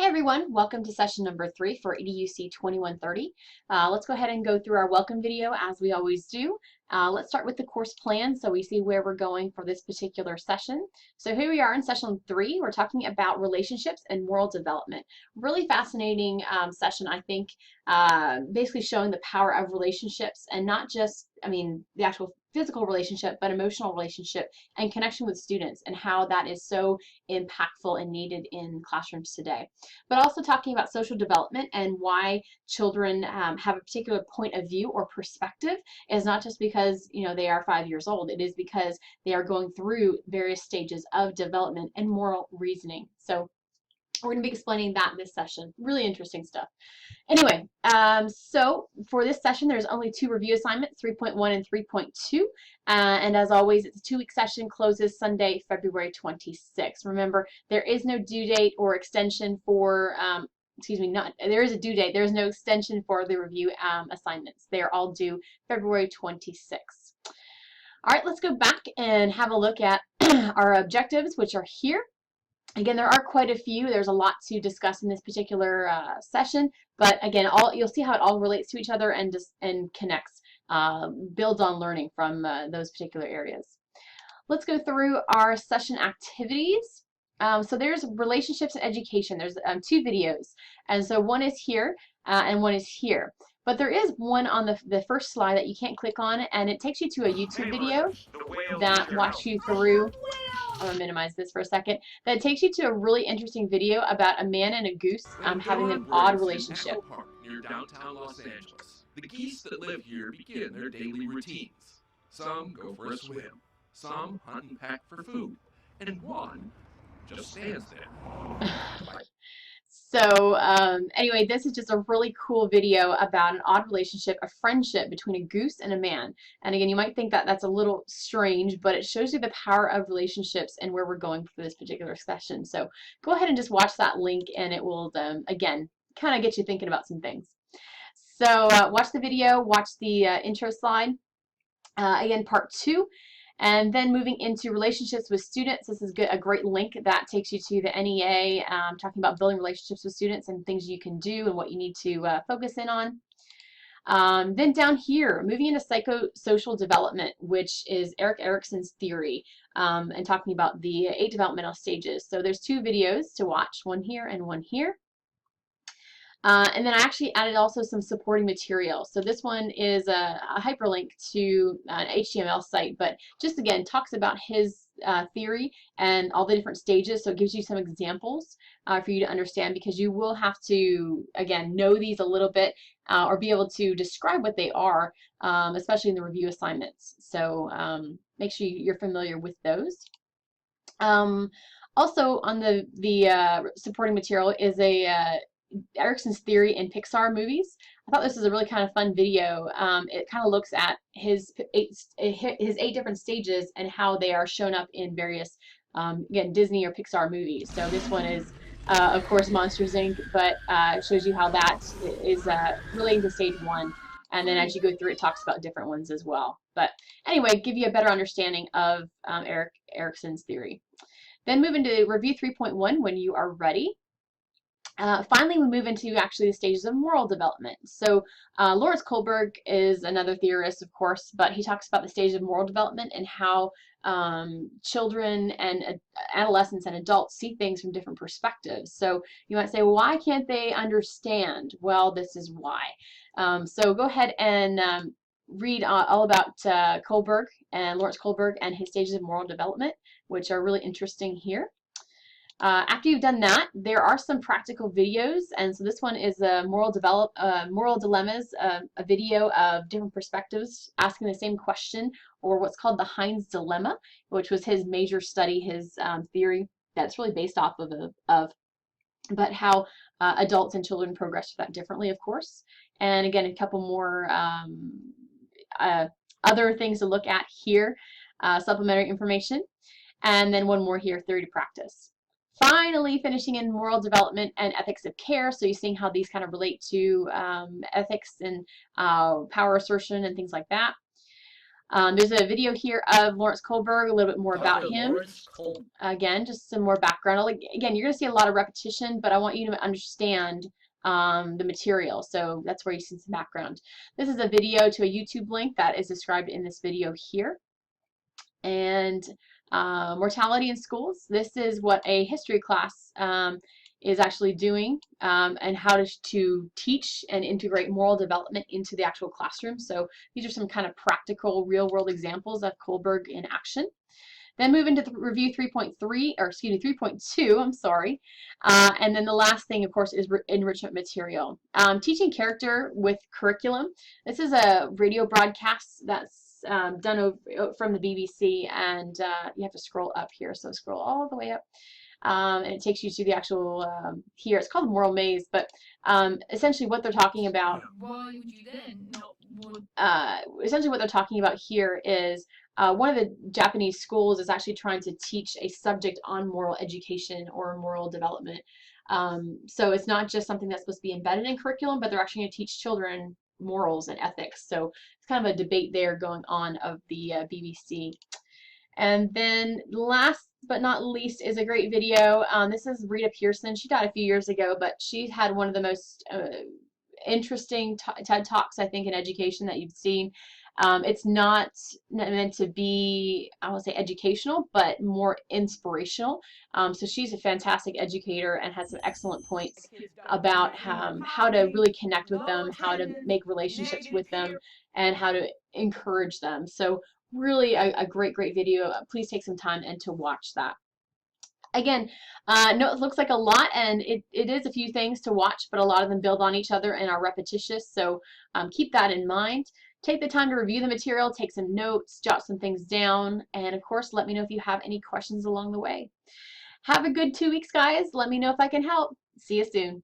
everyone, welcome to session number 3 for EDUC 2130. Let's go ahead and go through our welcome video as we always do. Let's start with the course plan so we see where we're going for this particular session. So here we are in session 3. We're talking about relationships and moral development. Really fascinating session, I think, basically showing the power of relationships and not just, the actual physical relationship, but emotional relationship and connection with students and how that is so impactful and needed in classrooms today. But also talking about social development and why children have a particular point of view or perspective is not just because they are 5 years old. It is because they are going through various stages of development and moral reasoning. So we're going to be explaining that in this session. Really interesting stuff. Anyway, so for this session, there's only 2 review assignments, 3.1 and 3.2. And as always, it's a 2-week session, closes Sunday, February 26th. Remember, there is no due date or extension for, there is a due date. There is no extension for the review assignments. They are all due February 26th. All right, let's go back and have a look at our objectives, which are here. Again, there are quite a few. There's a lot to discuss in this particular session, but again, you'll see how it all relates to each other and connects, builds on learning from those particular areas. Let's go through our session activities. So there's relationships and education. There's 2 videos, and so one is here and one is here. But there is one on the first slide that you can't click on, and it takes you to a YouTube video that walks you through. I'm going to minimize this for a second. That takes you to a really interesting video about a man and a goose having an odd relationship. Park near downtown Los Angeles. The geese that live here begin their daily routines. Some go for a swim, some hunt and pack for food, and one just stands there. So anyway, this is just a really cool video about an odd relationship, a friendship between a goose and a man. And again, you might think that that's a little strange, but it shows you the power of relationships and where we're going for this particular session. So go ahead and just watch that link and it will, again, kind of get you thinking about some things. So watch the video, watch the intro slide. Again, part 2. And then moving into relationships with students, this is a great link that takes you to the NEA, talking about building relationships with students and things you can do and what you need to focus in on. Then down here, moving into psychosocial development, which is Erik Erikson's theory, and talking about the 8 developmental stages. So there's 2 videos to watch, one here and one here. And then I actually added also some supporting material. So this one is a hyperlink to an HTML site, but just again talks about his theory and all the different stages. So it gives you some examples for you to understand, because you will have to, again, know these a little bit or be able to describe what they are, especially in the review assignments. So make sure you're familiar with those. Also on the supporting material is Erikson's theory in Pixar movies. I thought this was a really kind of fun video. It kind of looks at his 8 different stages and how they are shown up in various, again, Disney or Pixar movies. So this one is, of course, Monsters, Inc., but it shows you how that is relating to stage 1. And then as you go through, it talks about different ones as well. But anyway, give you a better understanding of Erik Erikson's theory. Then move into review 3.1 when you are ready. Finally, we move into actually the stages of moral development. So Lawrence Kohlberg is another theorist, of course, but he talks about the stages of moral development and how children and adolescents and adults see things from different perspectives. So you might say, well, why can't they understand? Well, this is why. So go ahead and read all about Kohlberg and Lawrence Kohlberg and his stages of moral development, which are really interesting here. After you've done that, there are some practical videos, and so this one is a moral dilemmas, a video of different perspectives asking the same question, or what's called the Heinz dilemma, which was his major study, his theory that's really based off of but how adults and children progress with that differently, of course. And again, a couple more other things to look at here, supplementary information, and then one more here, theory to practice. Finally, finishing in moral development and ethics of care. So you're seeing how these kind of relate to ethics and power assertion and things like that. There's a video here of Lawrence Kohlberg, a little bit more about Dr. him. Lawrence Kohlberg. Again, just some more background. Again, you're going to see a lot of repetition, but I want you to understand the material. So that's where you see some background. This is a video to a YouTube link that is described in this video here. And mortality in schools. This is what a history class is actually doing, and how to teach and integrate moral development into the actual classroom. So these are some kind of practical real-world examples of Kohlberg in action. Then move into review 3.3, or excuse me, 3.2, I'm sorry. And then the last thing, of course, is enrichment material. Teaching character with curriculum. This is a radio broadcast that's done from the BBC, and you have to scroll up here, so scroll all the way up. And it takes you to the actual, here, it's called the Moral Maze, but essentially what they're talking about, Why would you then not want... essentially what they're talking about here is one of the Japanese schools is actually trying to teach a subject on moral education or moral development. So it's not just something that's supposed to be embedded in curriculum, but they're actually going to teach children morals and ethics. So it's kind of a debate there going on of the BBC. And then last but not least is a great video. This is Rita Pierson. She died a few years ago, but she had one of the most interesting TED Talks, I think, in education that you've seen. It's not meant to be, I won't say educational, but more inspirational. So she's a fantastic educator and has some excellent points about how to really connect with them, how to make relationships with them, and how to encourage them. So really a great video. Please take some time and to watch that. Again, no, it looks like a lot, and it is a few things to watch, but a lot of them build on each other and are repetitious, so keep that in mind. Take the time to review the material, take some notes, jot some things down, and of course, let me know if you have any questions along the way. Have a good 2 weeks, guys. Let me know if I can help. See you soon.